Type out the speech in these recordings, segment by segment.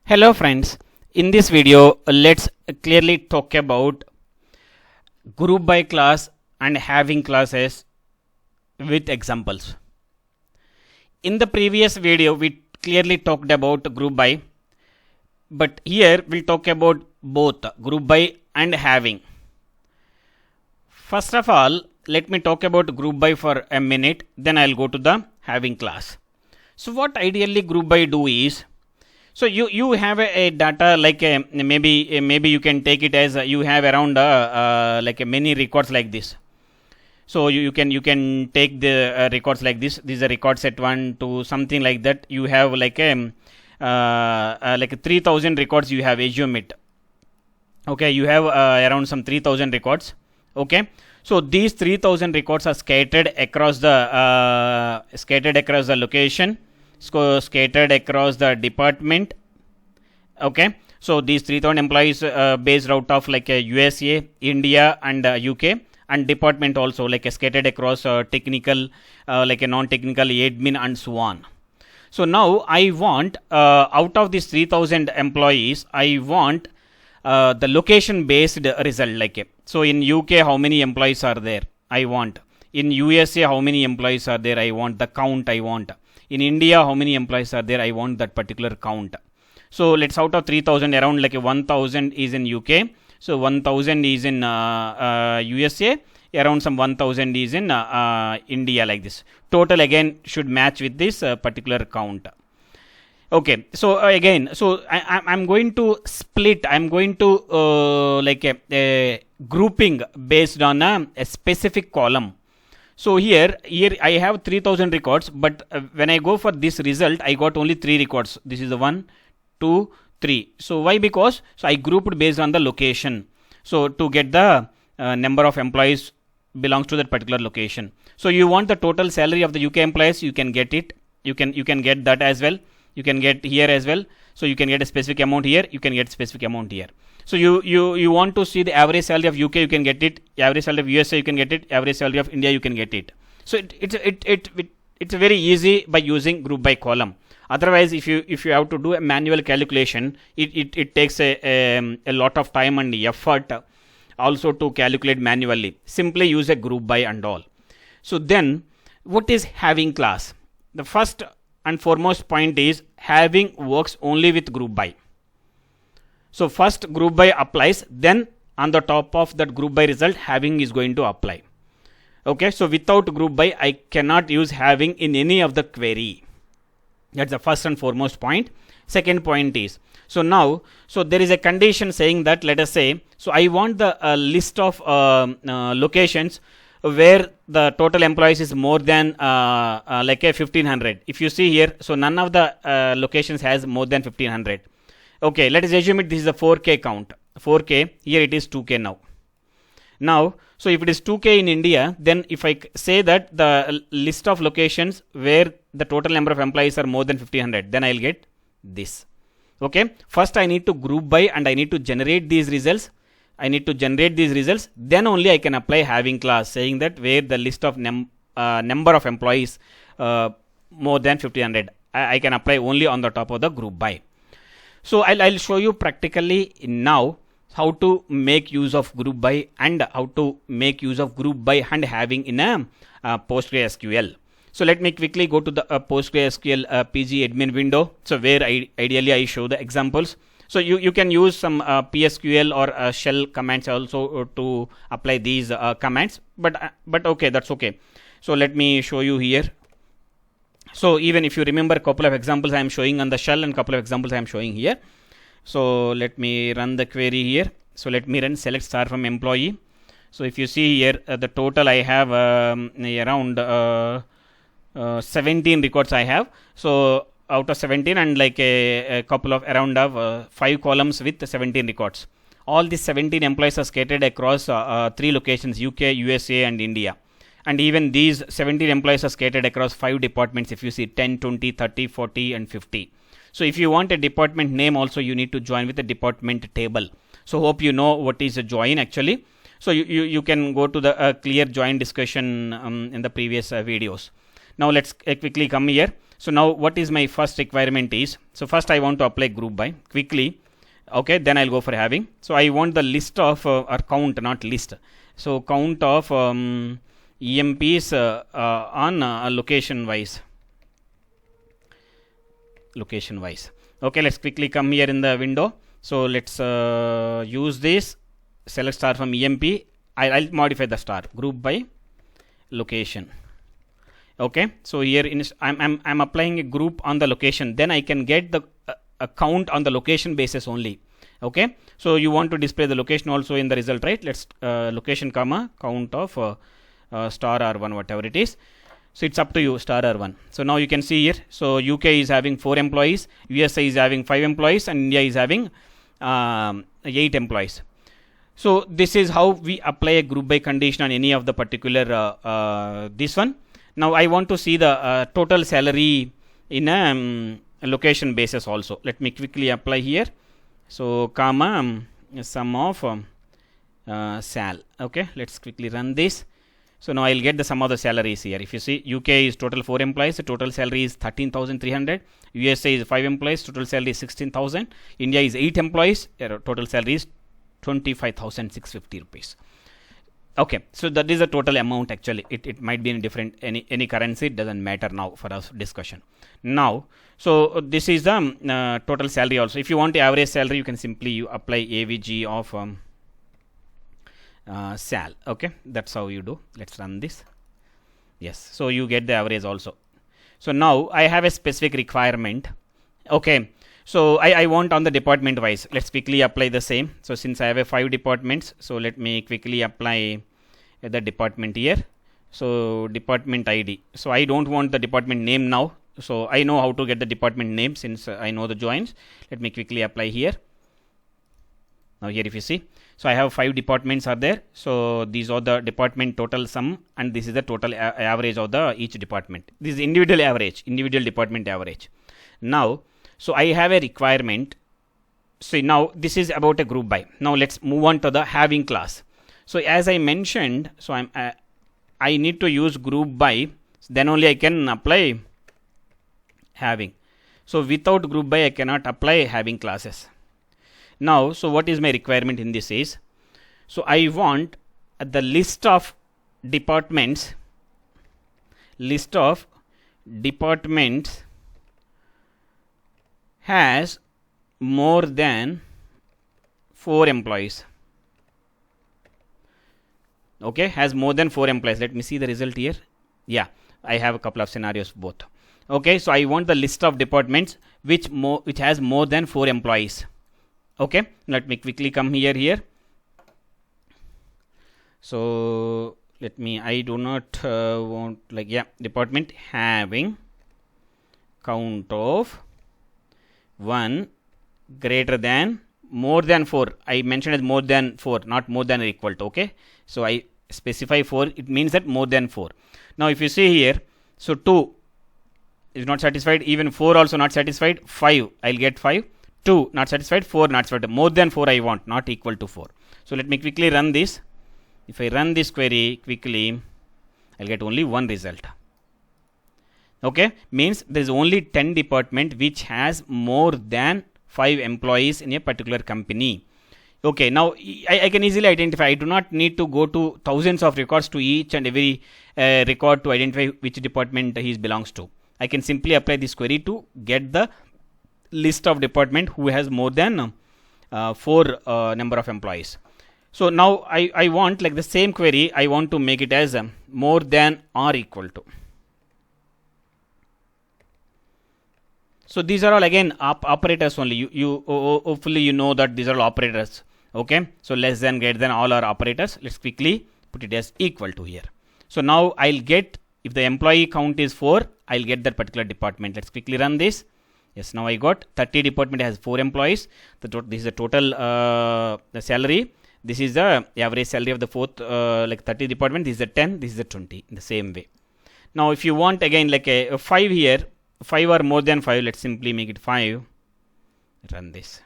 Hello friends, in this video let's clearly talk about group by class and having classes with examples. In the previous video we clearly talked about group by, but here we'll talk about both group by and having. First of all, let me talk about group by for a minute, then I'll go to the having class. So what ideally group by do is, so you have a data like maybe you can take it as you have around many records like this. So you can take the records like this. These are record set 1 to something like that. You have like 3000 records. You have assume it. Okay, you have around some 3000 records. Okay, so these 3000 records are scattered across the location. Scattered across the department. Okay, so these 3000 employees based out of like USA, India and UK, and department also like scattered across technical, like a non-technical, admin and so on. So now I want out of these 3000 employees, I want the location based result, like so in UK how many employees are there, I want. In USA how many employees are there, I want the count, I want. In India, how many employees are there? I want that particular count. So let's out of 3000, around like 1000 is in UK. So 1000 is in USA. Around some 1000 is in India, like this. Total again should match with this particular count. Okay. So again, so I'm going to split. I'm going to like a grouping based on a specific column. So here I have 3000 records, but when I go for this result, I got only 3 records. This is the 1, 2, 3. So why? Because so I grouped based on the location. So to get the number of employees belongs to that particular location. So you want the total salary of the UK employees, you can get it. You can get that as well. You can get here as well. So you can get a specific amount here. You can get specific amount here. So you want to see the average salary of UK, you can get it. Average salary of USA, you can get it. Average salary of India, you can get it. So it's very easy by using group by column. Otherwise, if you have to do a manual calculation, it takes a lot of time and effort also to calculate manually. Simply use a group by and all. So then, what is having class? The first and foremost point is having works only with group by. So first group by applies, then on the top of that group by result, having is going to apply. Okay, so without group by, I cannot use having in any of the query. That's the first and foremost point. Second point is, so now, so there is a condition saying that, let us say, so I want the list of locations where the total employees is more than like a 1500. If you see here, so none of the locations has more than 1500. Okay, let us assume it this is a 4K count. 4K, here it is 2K now. Now, so if it is 2K in India, then if I say that the list of locations where the total number of employees are more than 1500, then I'll get this. Okay, first I need to group by and I need to generate these results. Then only I can apply having class, saying that where the list of number of employees more than 1500, I can apply only on the top of the group by. So I'll show you practically now how to make use of group by and how to make use of group by and having in a PostgreSQL. So let me quickly go to the PostgreSQL PG admin window. So where ideally I show the examples. So you can use some PSQL or shell commands also to apply these commands. But okay, that's okay. So let me show you here. So even if you remember, a couple of examples I am showing on the shell and couple of examples I am showing here. So let me run the query here. So let me run select star from employee. So if you see here, the total I have around 17 records I have. So out of 17 and like a couple of around 5 columns with 17 records. All these 17 employees are scattered across 3 locations, UK, USA and India. And even these 17 employees are scattered across 5 departments. If you see 10, 20, 30, 40 and 50. So if you want a department name also, you need to join with the department table. So hope you know what is a join actually. So you can go to the clear join discussion in the previous videos. Now let's quickly come here. So now what is my first requirement is, so first I want to apply group by quickly. Okay, then I'll go for having. So I want the list of or count, not list. So count of EMPs on location wise. Okay, let's quickly come here in the window. So let's use this, select star from EMP. I'll modify the star, group by location. Okay, so here I'm applying a group on the location, then I can get the a count on the location basis only. Okay, so you want to display the location also in the result, right? Let's location comma count of star R1, whatever it is. So it's up to you, star R1. So now you can see here, so UK is having 4 employees, USA is having 5 employees, and India is having 8 employees. So this is how we apply a group by condition on any of the particular this one. Now I want to see the total salary in a location basis also. Let me quickly apply here. So comma sum of sal. Okay, let's quickly run this. So now I'll get the sum of the salaries here. If you see, UK is total 4 employees, the total salary is 13,300. USA is 5 employees, total salary is 16,000. India is 8 employees, total salary is 25,650 rupees. Okay, so that is the total amount actually. It might be in different any currency, it doesn't matter now for our discussion. Now, so this is the total salary also. If you want the average salary, you can simply apply AVG of sal. Okay, that's how you do. Let's run this. Yes, so you get the average also. So now I have a specific requirement. Okay, so I want on the department wise. Let's quickly apply the same. So since I have a 5 departments, so let me quickly apply the department here. So department ID. So I don't want the department name now. So I know how to get the department name since I know the joins. Let me quickly apply here. Now here if you see, so I have 5 departments are there. So these are the department total sum, and this is the total average of the each department. This is individual average, individual department average. Now, so I have a requirement. So now this is about a group by. Now let's move on to the having class. So as I mentioned, so I need to use group by, then only I can apply having. So without group by I cannot apply having classes. Now, so what is my requirement in this is, so I want the list of departments has more than 4 employees. Okay, has more than 4 employees. Let me see the result here. Yeah, I have a couple of scenarios both. Okay, so I want the list of departments which has more than 4 employees. Okay, let me quickly come here. So let me, I do not want department having count of 1 greater than more than 4. I mentioned as more than 4, not more than or equal to. Okay, so I specify 4, it means that more than 4. Now if you see here, so 2 is not satisfied, even 4 also not satisfied, 5 I'll get 5, 2 not satisfied, 4 not satisfied, more than 4 I want, not equal to 4. So let me quickly run this. If I run this query quickly, I'll get only one result. Okay, means there is only 10 department which has more than 5 employees in a particular company. Okay, now I can easily identify. I do not need to go to thousands of records to each and every record to identify which department he belongs to. I can simply apply this query to get the list of department who has more than 4 number of employees. So now I want, like the same query, I want to make it as more than or equal to. So these are all again operators only. You hopefully you know that these are all operators. Okay, so less than, greater than, all are operators. Let's quickly put it as equal to here. So now I'll get, if the employee count is 4, I'll get that particular department. Let's quickly run this. Yes, now I got 30 department has 4 employees. This is the total the salary. This is the average salary of the 4th like 30 department. This is the 10. This is the 20 in the same way. Now if you want again like a 5 here, 5 or more than 5, let's simply make it 5. Run this.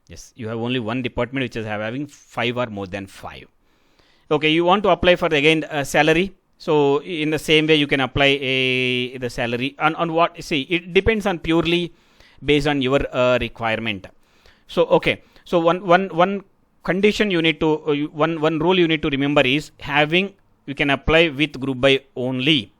Yes, you have only one department which is having 5 or more than 5. Okay, you want to apply for again salary. So in the same way you can apply the salary on what, see, it depends on purely based on your requirement. So okay, so one condition you need to one rule you need to remember is having, you can apply with group by only,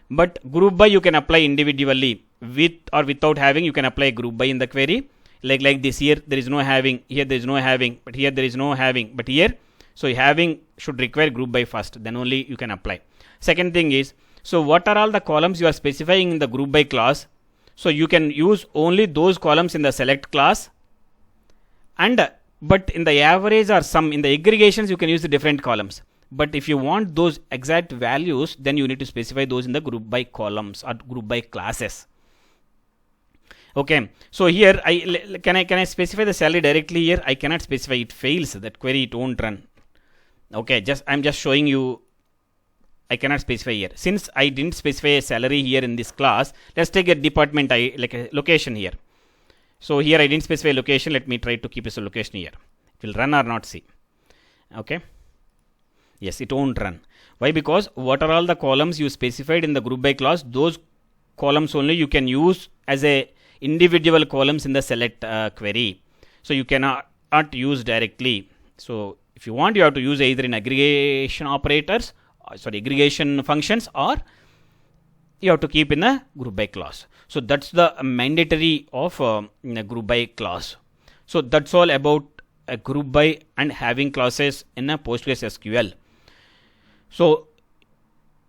but group by you can apply individually. With or without having, you can apply group by in the query, like this. Here there is no having, here there is no having, but here there is no having, but here, so having should require group by first, then only you can apply. Second thing is, so what are all the columns you are specifying in the group by clause? So you can use only those columns in the select class, and but in the average or sum, in the aggregations, you can use the different columns. But if you want those exact values, then you need to specify those in the group by columns or group by classes. Okay, so here can I specify the salary directly here? I cannot specify, it fails, that query it won't run. Okay, I'm just showing you, I cannot specify here. Since I didn't specify a salary here in this class, let's take a department, like a location here. So here I didn't specify location. Let me try to keep a location here. It will run or not, see. Okay. Yes, it won't run. Why? Because what are all the columns you specified in the group by clause, those columns only you can use as a individual columns in the select query. So you cannot use directly. So if you want, you have to use either in aggregation operators, aggregation functions, or you have to keep in a group by clause. So that's the mandatory of a group by clause. So that's all about a group by and having clauses in a PostgreSQL. So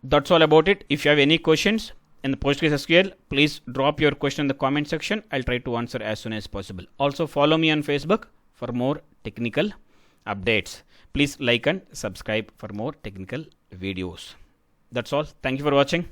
that's all about it. If you have any questions in the PostgreSQL, please drop your question in the comment section. I'll try to answer as soon as possible. Also follow me on Facebook for more technical updates. Please like and subscribe for more technical videos. That's all. Thank you for watching.